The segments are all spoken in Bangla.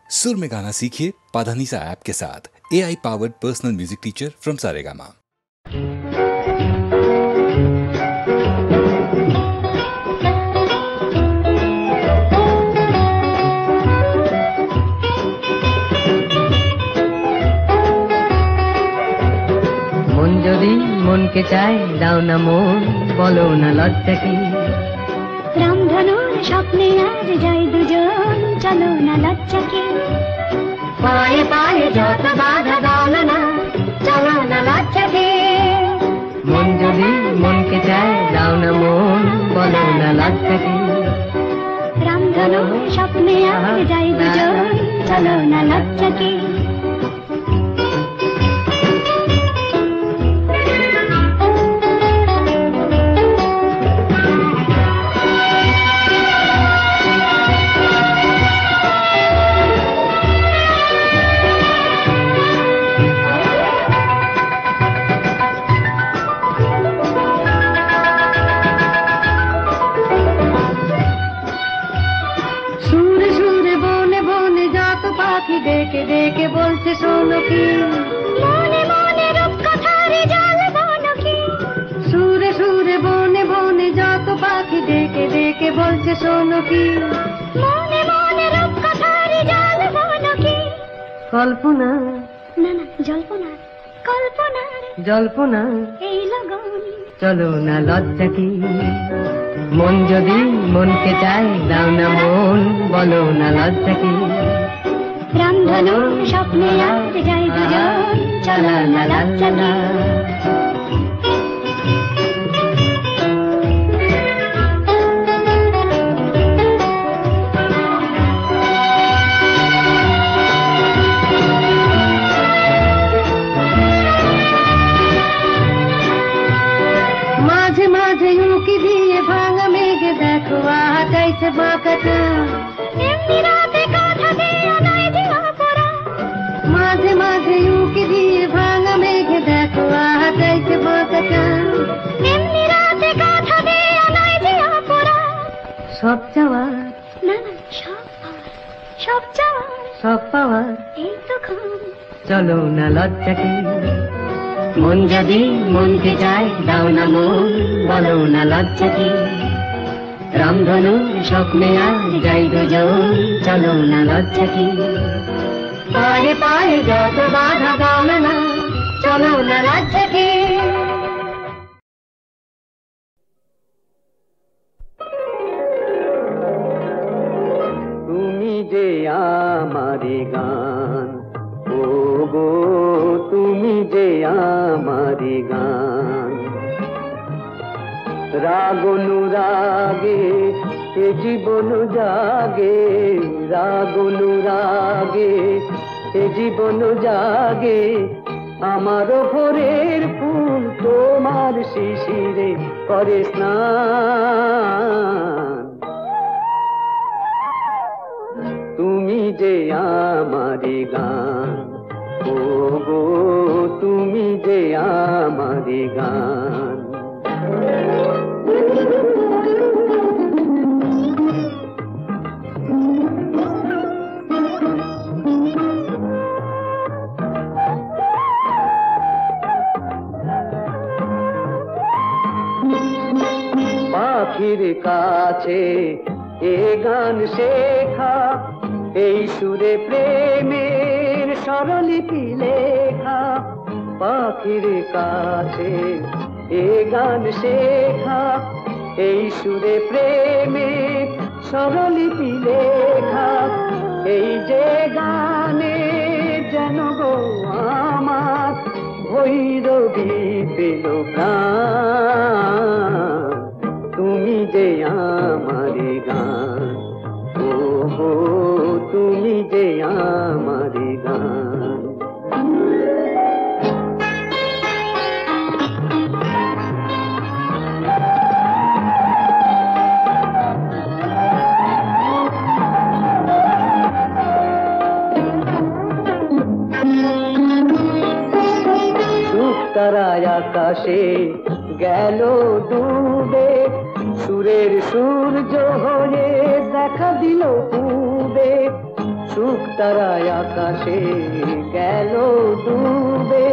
सुर में गाना सीखिए पाधानीसा ऐप के साथ। AI powered personal music teacher from Saregama. মন যদি মনকে চায় দাও না মন, বলো না লজ্জা কি। রামধনুর স্বপ্নে আজ যাই দুজন, চলো না লজ্জা কি। পায়ে পায়ে যত বাধা দাও না, চলো না লজ্জা কি। মন যদি মনকে চায় দাও না মন, বলো না লজ্জা কি। রামধনুর স্বপ্নে আজ যাই দুজন, চলো না লজ্জা কি। ডেকে ডেকে বলছে শোনো কি, মনে মনে রূপকথার জাল বনো কি। সুরে সুরে বনে বনে যত পাখি ডেকে ডেকে বলছে শোনো কি, মনে মনে রূপকথার জাল বনো কি। কল্পনা না না জল্পনা, কল্পনার জল্পনা এই লগন, চলো না লজ্জা কি। মন যদি মনকে চায় দাও না মন, বলো না লজ্জা কি। রামধনুর স্বপ্নে আজ যাই দুজন, চলো না লজ্জা কি। মাঝে মাঝে উঁকি দিয়ে ভাঙা মেঘে দেখো আহা চাইছে বাঁকাটা। এমনি রাতে কথা দিও নাই দিও পরা। মাঝে মাঝে উঁকি দিয়ে ভাঙা মেঘে দেখো আহা চাইছে বাঁকাটা। এমনি রাতে কথা দিও নাই দিও পরা। সব চাওয়ার না না সব পাওয়ার, সব চাওয়ার, সব পাওয়ার এই তো খান, চলো না লজ্জা কি। মন যদি মনকে চায় দাও না মন, বলো না লজ্জা কি। রামধনু স্বপ্নে আজ যাই দুজন, চলো না লজ্জা কি। পায়ে পায়ে যত বাধা দাও না, চলো না লজ্জা কি। তুমি যে আমারি গান, ও গো তুমি যে আমারি গান। রাগ অনুরাগে এ জীবন জাগে, রাগ অনুরাগে এ জীবন জাগে। আমার ভোরের ফুল তোমার শিশিরে করে স্নান। তুমি যে আমারি গান, ও গো তুমি যে আমারি গান। পাখির কাছে এ গান শেখা, এই সুরে প্রেমের স্বরলিপি লেখা। পাখির কাছে এ গান শেখা, এই সুরে প্রেমের স্বরলিপি লেখা। এই যে গানে যেন গো আমার ভৈরবী পেল প্রাণ। তুমি যে আমারি গান, ও গো তুমি যে আমারি গান। তারায় আকাশে গেল ডুবে, সুরের সূর্য হয়ে দেখা দিল পূবে। সুখ তারায় আকাশে গেল ডুবে,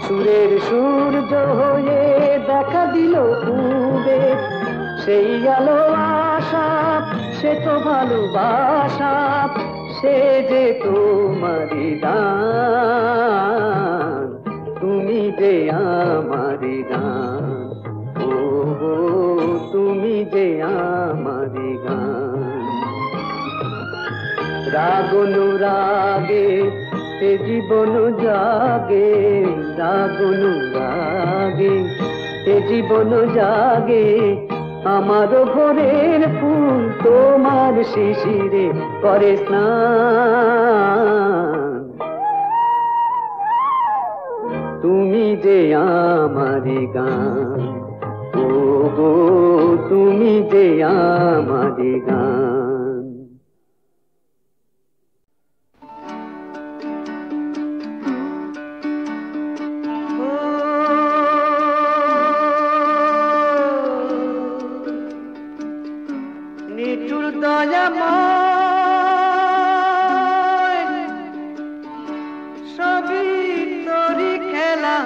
সুরের সূর্য হয়ে দেখা দিল পূবে, সেই আলো আশা সে তো ভালোবাসা, সে যে তোমারি দান, তুমি যে আমারি গান, ও তুমি যে আমারি গান। রাগ অনুরাগে এ জীবন জাগে, রাগ অনুরাগে এ জীবন জাগে, আমার ভোরের ফুল তোমার শিশিরে করে স্নান, তুমি যে আমারি গান, ও গো তুমি যে আমারি গান। নিঠুর দয়াময় সবই তোরি খেলা,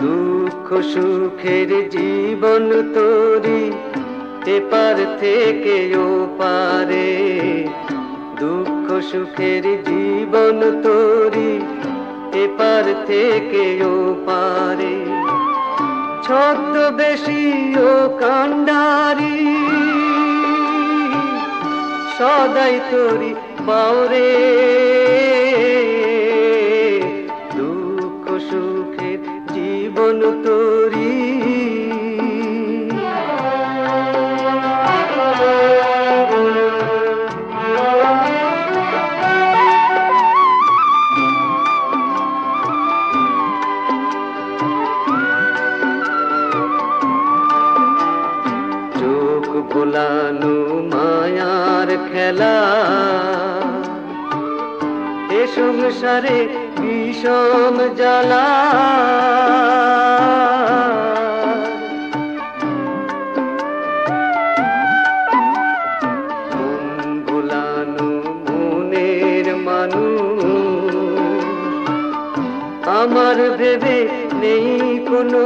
দুঃখ সুখের জীবন তোরি এপার থেকে ও পারে, দুঃখ সুখের জীবন তোরি এপার থেকে ও পারে, ছদ্মবেশী ও কান্ডারি সদাই তোরি বাউরে, দুঃখ সুখের জীবন তোরি। ভোলানো মায়ার খেলা, এ সংসারে বিষম জ্বালা, মন ভোলানো মনের মানুষ, আমার ভেবে নেই কোনো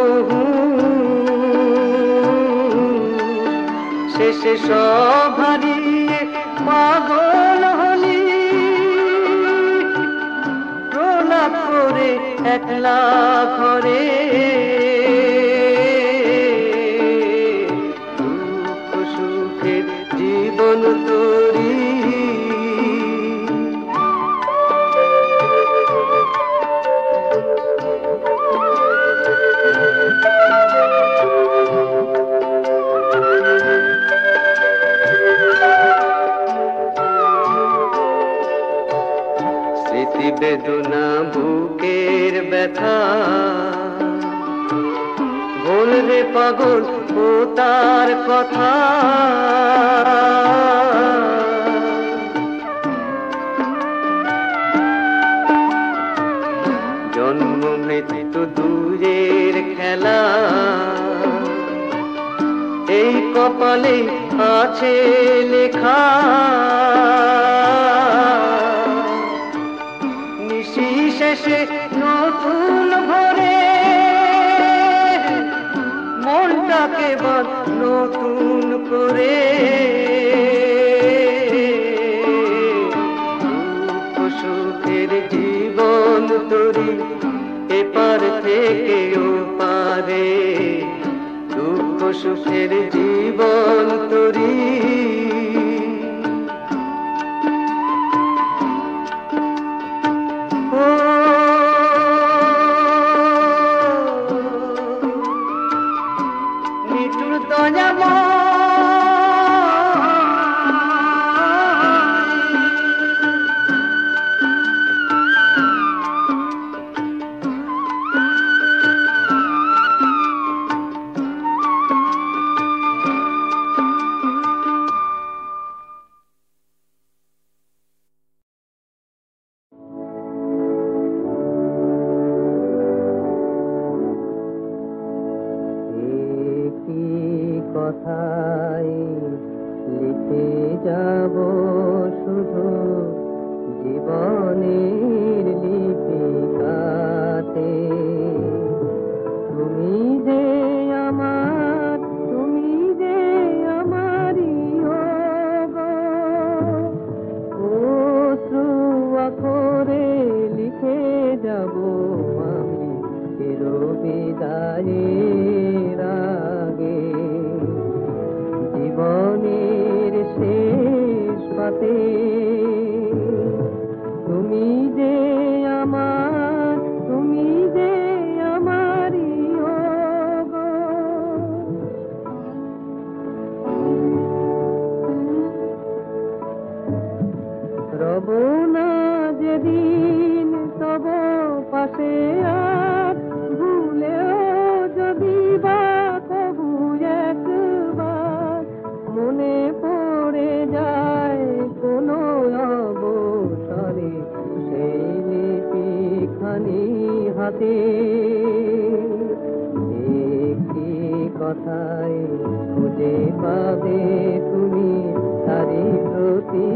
শেষে সব হারিয়ে পাগল হলি, প্রলাপ করে একলা ঘরে, দুঃখ সুখের জীবন তোরি। বেদনা বুকের ব্যথা, বলবে পাগল ও তার কথা, জন্ম মৃত্যু দূরের খেলা, এই কপালে আছে লেখা, শেষে নতুন ভরে মনটাকে বল নতুন করে, দুঃখ সুখের জীবন তোরি এপার থেকে ও পারে, দুঃখ সুখের জীবন তোরি। কথাই লিখে যাব শুধু জীবনের লিপিকাতে। তুমি যে আমার, তুমি যে আমারই অশ্রু আখরে লিখে যাব আমি চির বিদায়ের আগে। জীবনের শেষ পাতে তুমি যে আমার, তুমি যে আমারই রব না যেদিন তব পাশে আর ভুলেও যদি বা তবু একবার মনে পড়ে যায় কোনো অবসরে সেই লিপিখানি হাতে। একটি কথাই খুঁজে পাবে তুমি তারি প্রতি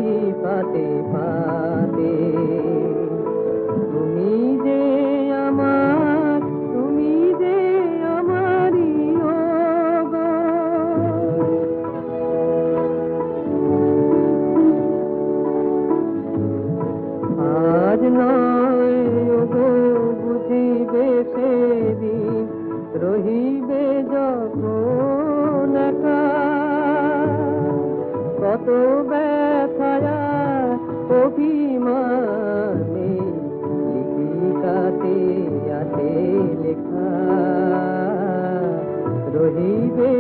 পাতে পাতে। তুমি যে আমার, তুমি যে আমারই আজ নয় গো বুঝিবে সেদিন রহিবে যখন একা। কত ব্যথায়া অভিমানে লিপিকাতে আছে লেখা। রহিবে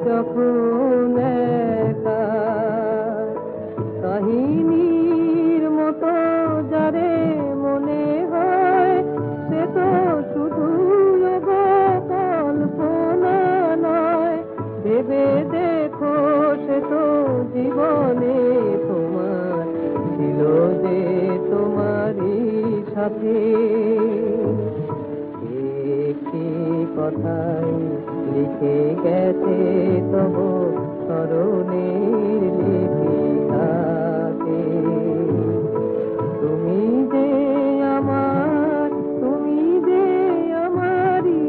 যখন একা কাহিনীর মতো যারে মনে হয় সে তো শুধু কল্পনা নয়। ভেবে দেখো সে তো জীবনে তোমার ছিল যে তোমারই সাথে। একটি কথাই লিখে গেছে তব স্মরণের লিপিকাতে। তুমি যে আমার, তুমি যে আমারই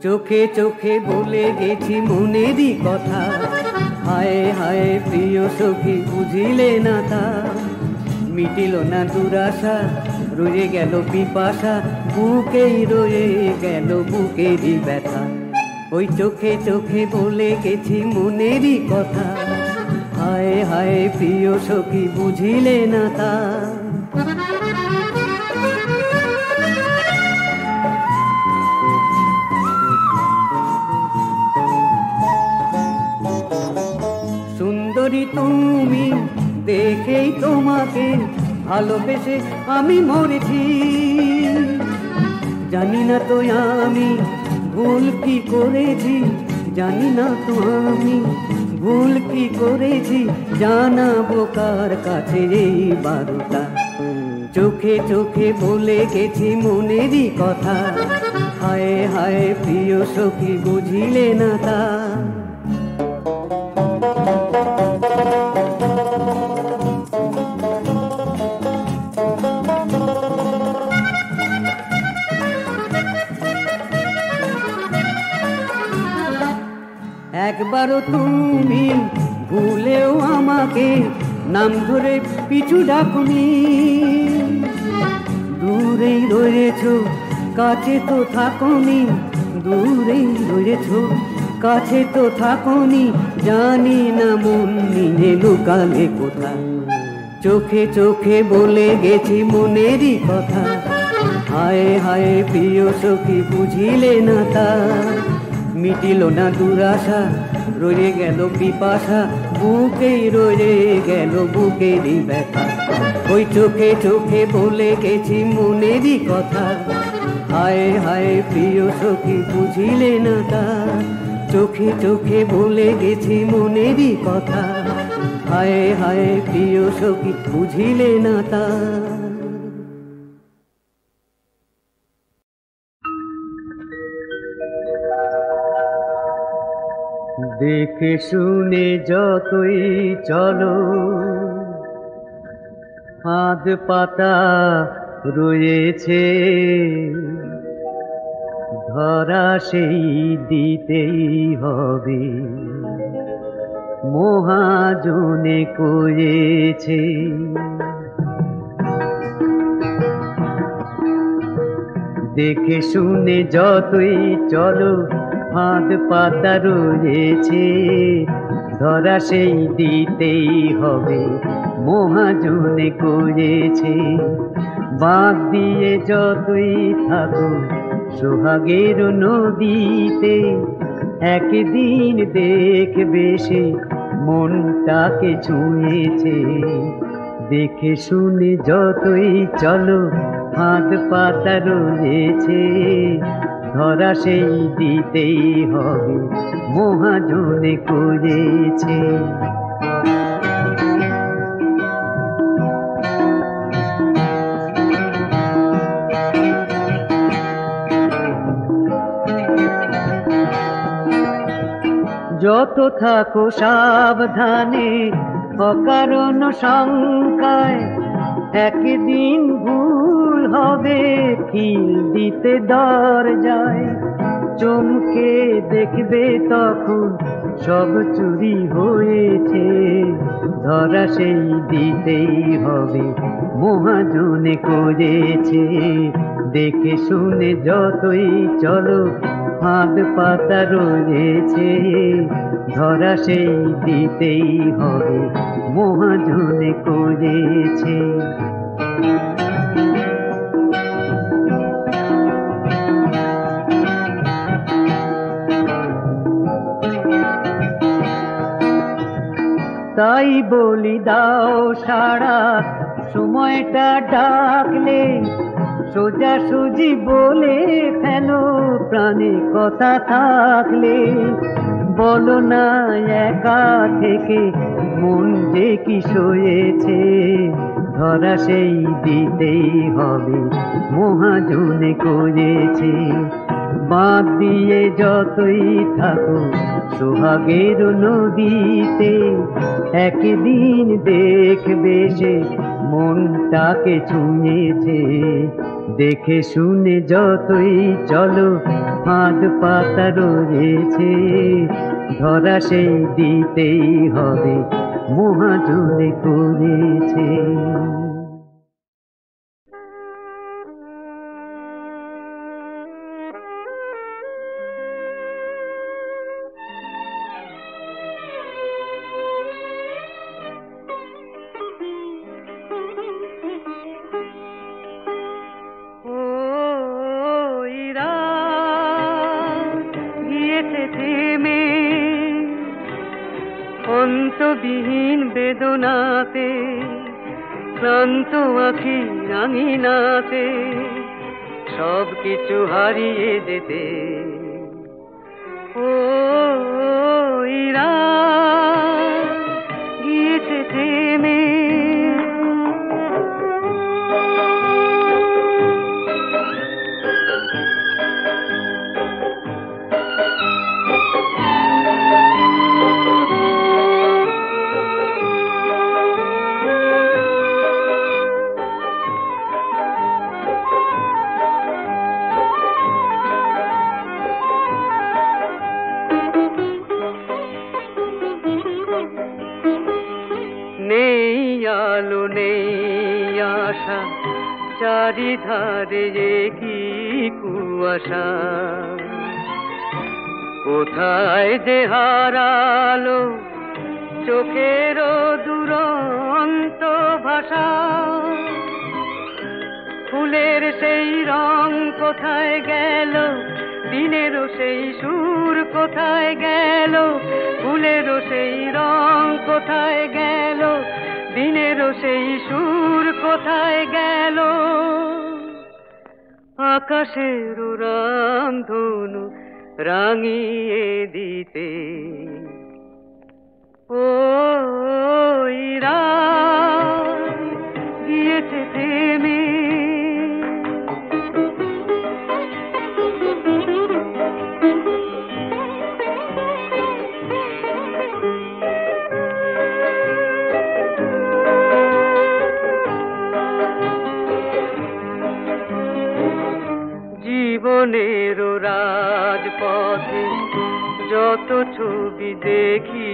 চোখে চোখে বলে গেছি মনেরই কথা। হায় হায় প্রিয় সখী বুঝিলে না তা। মিটিল না দুরাশা রয়ে গেল পিপাসা, বুকেই রয়ে গেল বুকেরই ব্যথা। ওই চোখে চোখে বলে গেছি মনেরই কথা। হায় হায় প্রিয় সখী বুঝিলে না তা। সুন্দরী তুমি দেখেই তোমাকে ভালোবেসে আমি মরেছি। জানি না তো আমি ভুল কি করেছি, জানি না তো আমি ভুল কি করেছি। জানাবো কার কাছে এই বারোটা। চোখে চোখে বলে গেছি মনেরই কথা। হায় হায় প্রিয় সখী বুঝিলে না তা। একবারও তুমি ভুলেও আমাকে নাম ধরে পিছু ডাকুনি। দূরেই রয়েছ কাছে তো থাকোনি, দূরেই রয়েছ কাছে তো থাকোনি। জানি না মন নিয়ে লুকালে কোথা। চোখে চোখে বলে গেছি মনেরই কথা। হায় হায় প্রিয় সখী বুঝিলে না তা। মিটিল না দুরাশা রয়ে গেল পিপাসা, বুকেই রয়ে গেল বুকেরই ব্যথা। ওই চোখে চোখে বলে গেছি মনেরই কথা। হায় হায় প্রিয় সখী বুঝিলে না তা। চোখে চোখে ভুলে গেছি মনেরই কথা, হায় হায় প্রিয় সখী বুঝিলে না তা। দেখে শুনে যতই চলো ফাঁদ পাতা রয়েছে, ধরা সেই দিতেই হবে মহাজনে কয়েছে। দেখে শুনে যতই চলো ফাঁদ পাতা রয়েছে, ধরা সেই দিতেই হবে মহাজনে করেছে। বাঁক দিয়ে যতই থাকো সোহাগের নদীতে, একদিন দেখবে সে মনটাকে ছুঁয়েছে। দেখে শুনে যতই চলো ফাঁদ পাতা রয়েছে, ধরা সেই দিতেই হবে মহাজনে করেছে। যত থাকো সাবধানে অকারণ শঙ্কায়, একদিন ভুল হবে কিল দিতে দরজায়। চমকে দেখবে তখন সব চুরি হয়েছে, ধরা সেই দিতেই হবে মহাজনে করেছে। দেখে শুনে যতই চলো ফাঁদ পাতা রয়েছে, ধরা সেই দিতেই হবে মহাজনে করেছে। তাই বলি দাও সারা সময়টা ডাকলে, সোজাসুজি বলে ফেলো প্রাণে কথা থাকলে। বলো না একা থেকে মন যে কি সয়েছে, ধরা সেই দিতেই হবে মহাজনে করেছে। বাঁধ দিয়ে যতই থাকো সোহাগের নদীতে, একদিন দেখবে সে মনটাকে ছুঁয়েছে। দেখে শুনে যতই চলো ফাঁদ পাতা রয়েছে, ধরা সেই দিতেই হবে মহাজনে করেছে। অন্তবিহীন বেদনাতে ক্লান্ত আখি রাঙিনাতে, সব কিছু হারিয়ে যেতে ও ইরা গিয়েছে থেমে। আলো নেই আশা, চারিধারে কি কুয়াশা। কোথায় যে হারালো চোখের দুরন্ত ভাষা। ফুলের সেই রং কোথায় গেল, দিনেরও সেই সুর কোথায় গেল। ফুলেরও সেই রং কোথায় গেল, দিনেরও সেই সুর কোথায় গেল। আকাশের রামধনু রাঙিয়ে দিতে। ওই রাত গিয়েছে থেমে, জীবনের রাজপথে যত ছবি দেখি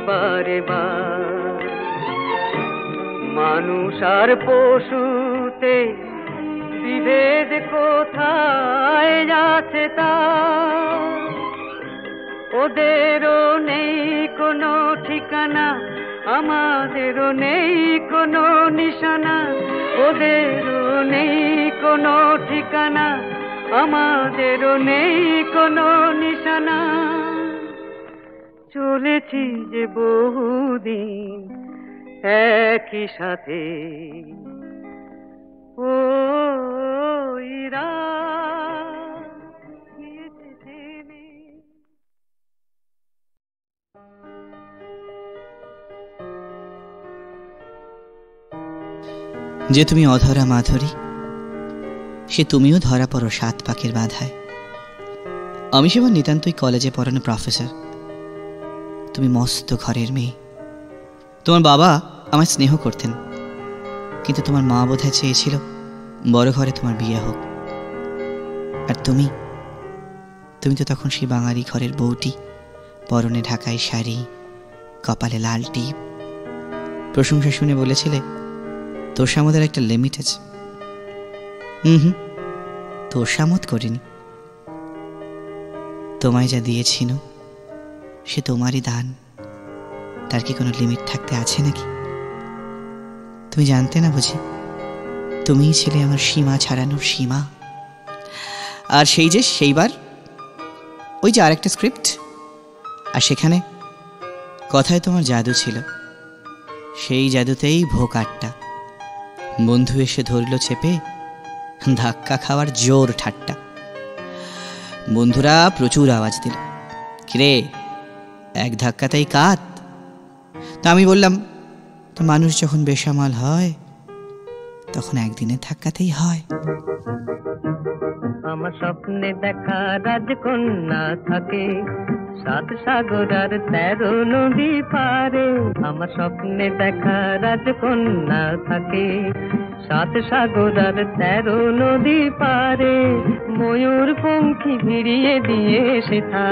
বারে বার, মানুষ আর পশুতে বিভেদ কোথায় যাচ্ছে তা, ওদেরও নেই কোনো ঠিকানা, আমাদেরও নেই কোনো নিশানা, ওদেরও নেই কোনো ঠিকানা, আমাদেরও নেই কোনো নিশানা। চলেছি যে বহুদিন একই সাথে, ওই রাত গিয়েছে থেমে। যে তুমি অধরা মাধুরী, সে তুমিও ধরা পড়ো সাত পাকের বাধায়। আমি সেবার নিতান্তই কলেজে পড়ানো প্রফেসর, তুমি মস্ত ঘরের মেয়ে। তোমার বাবা আমায় স্নেহ করতেন, কিন্তু তোমার মা বোধহয় চেয়েছিল বড় ঘরে তোমার বিয়ে হোক। আর তুমি তো তখন সেই বাঙালি ঘরের বউটি, পরনে ঢাকাই শাড়ি, কপালে লাল টিপ। প্রশংসা শুনে বলেছিলে তোষামদের একটা লিমিট আছে। তোষামত করিনি, তোমায় যা দিয়েছিল সে তোমারই দান, তার কি কোনো লিমিট থাকতে আছে নাকি? তুমি জানতে না বুঝি, তুমিই ছিলে আমার সীমা ছাড়ানোর সীমা। আর সেইবার ওই যে আরেকটা স্ক্রিপ্ট, আর সেখানে কথায় তোমার জাদু ছিল, সেই জাদুতেই ভোকাটটা। বন্ধু এসে ধরল চেপে, ধাক্কা খাওয়ার জোর ঠাট্টা। বন্ধুরা প্রচুর আওয়াজ দিল, কিরে এক ধাক্কাতেই কাত। তা আমি বললাম, তো মানুষ যখন বেসামাল হয় তখন একদিনের ধাক্কাতেই হয়। আমার স্বপ্নে দেখা রাজকন্যা থাকে সাত সাগর আর 13 নদী পারে। আমার স্বপ্নে দেখা রাজকন্যা থাকে সাত সাগর আর 13 নদী পারে। ময়ূর পঙ্খী ভিড়িয়ে দিয়ে সেথা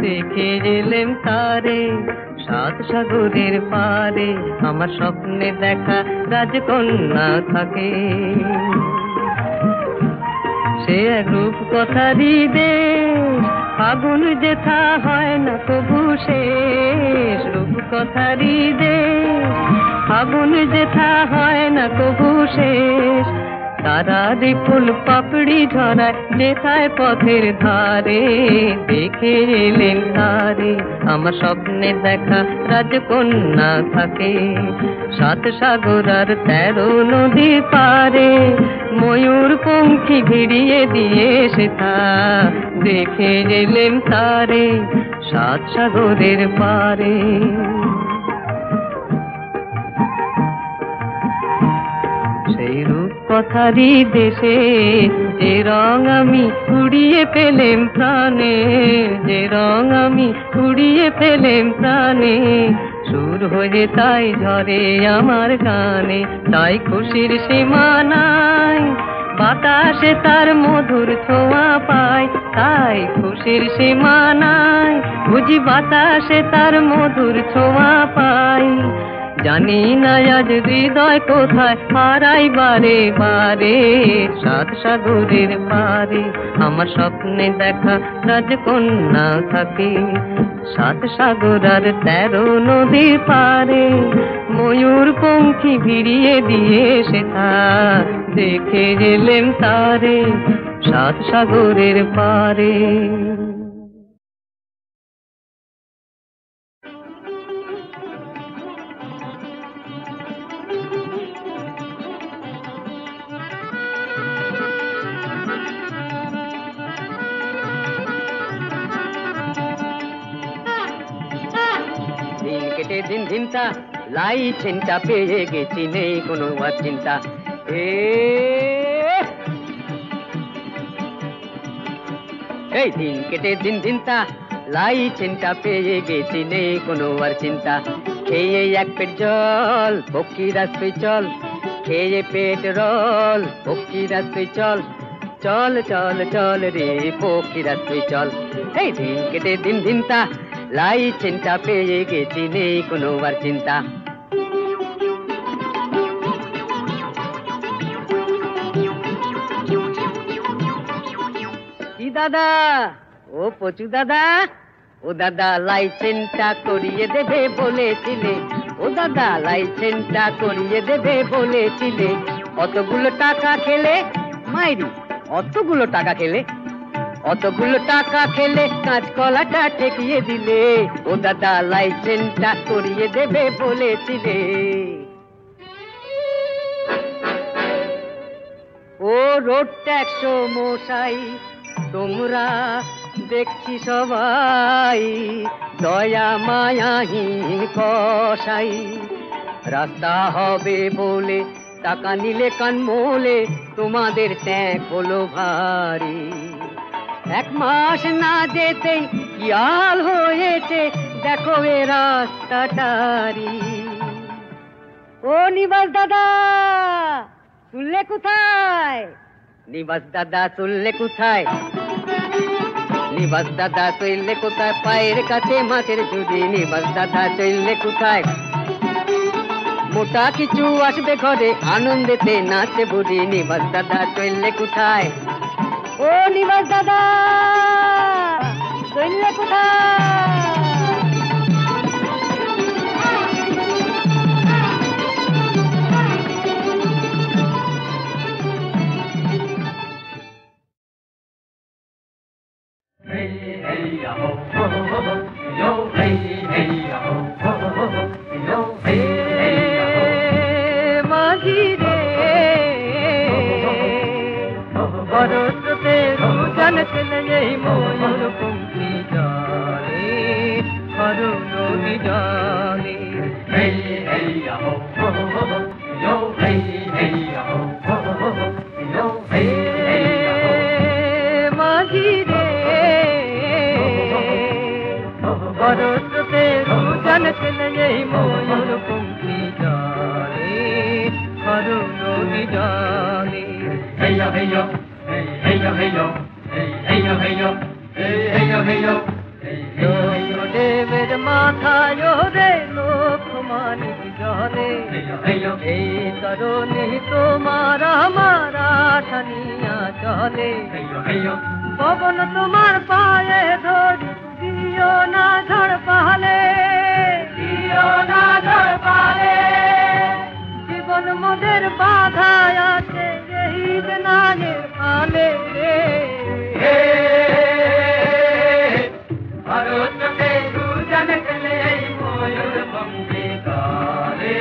দেখে এলেম তারে সাত সাগরের পারে। আমার স্বপ্নে দেখা রাজকন্যা থাকে, সে এক রূপ কথারই দেশ, ফাগুন যেথা হয় না কবু শেষ। রূপ কথারই দেশ, ফাগুন যেথা হয় না কবু শেষ। তারারি ফুল পাপড়ি ঝরায় যেথায় পথের ধারে, দেখে এলেন তারে। আমার স্বপ্নে দেখা রাজকন্যা থাকে সাত সাগর আর 13 নদী পারে। ময়ূর পঙ্খী ভিড়িয়ে দিয়ে সেথা দেখে এলেন তারে সাত সাগরের পারে। সেই রূপ কথারই দেশে যে রং আমি কুড়িয়ে পেলেম প্রাণে, যে রং আমি কুড়িয়ে পেলেম প্রাণে। সুর হয়ে তাই ঝরে আমার গানে, তাই খুশির সীমা নাই। বাতাসে তার মধুর ছোঁয়া পাই, তাই খুশির সীমা নাই। বুঝি বাতাসে তার মধুর ছোঁয়া পাই। জানি না আজ হৃদয় কোথায় হারাই বারে বারে সাত সাগরের পারে। আমার স্বপ্নে দেখা রাজকন্যা থাকে সাত সাগর আর 13 নদীর পারে। ময়ূর পঙ্খী ভিড়িয়ে দিয়ে সেথা দেখে এলেম তারে সাত সাগরের পারে। দিন দিনটা লাইসেন্সটা পেয়ে গেছি নেই কোনো আর চিন্তা এই দিন কেটে দিন দিনটা লাইসেন্সটা পেয়ে গেছি নেই কোনো আর চিন্তা খেয়ে এক পেট জল পক্ষী রাস্তায় চল খেয়ে পেট রল পক্ষী রাস্তায় চল চল চল চল রে পক্ষী রাস্তায় চল এই দিন কেটে দিন দিনটা লাইসেন্সটা পেয়ে গেছি নেই কোনো আর চিন্তা কি দাদা ও পচু দাদা ও দাদা লাইসেন্সটা করিয়ে দেবে বলেছিলে ও দাদা লাইসেন্সটা করিয়ে দেবে বলেছিলে অতগুলো টাকা খেলে মাইরি অতগুলো টাকা খেলে কাঁচকলাটা ঠেকিয়ে দিলে ও দাদা লাইসেন্সটা করিয়ে দেবে বলেছিলে ও রোড ট্যাক্স মশাই তোমরা দেখছি সবাই দয়া মায়াহীন কসাই রাস্তা হবে বলে টাকা নিলে কান মোলে তোমাদের ট্যাগ হলো ভারী এক মাস না যেতেই কি হাল হয়েছে দেখো এ রাস্তাটারি ও নিবাস দাদা চললে কোথায় নিবাস দাদা চললে কোথায় নিবাস দাদা চললে কোথায় পায়ের কাছে মাছের ঝুড়ি নিবাস দাদা চললে কোথায় মোটা কিছু আসবে ঘরে আনন্দেতে নাচে বুড়ি নিবাস দাদা চললে কোথায় ও নিবাস দাদা চললে কোথায় দেবের মাথায় রে লোক মানিক জলে এই কারণে তোমার আমার ঠানিয়া চলে পবন তোমার পায়ে ধরি দিও না ঝড় পালে জীবন মোদের বাধায় আছে এই নাগের ফালে ভারতকে দুজন চলে ময়ূর বন্দে গালে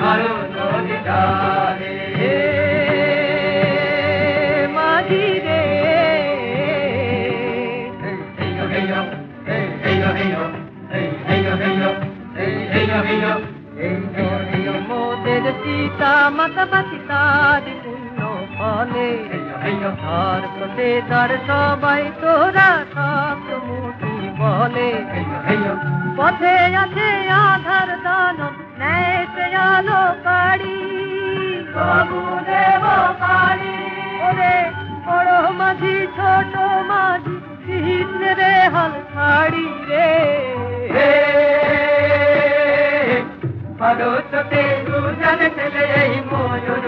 আরো নদী ডালে মাঝি রে মোদের সীতা মাতা সীতারি পুণ্য ফলে আর পথে তার সবাই তোরা থাক মুঠি বলে পথে আছে আধার দানব নেই আলো কাড়ি বাবু দেব কাড়ি ওরে বড় মাঝি ছোট মাঝি কৃষ্ণ রে হাল ছাড়ি রে ভারতকে দুজন ছেলে ময়ূর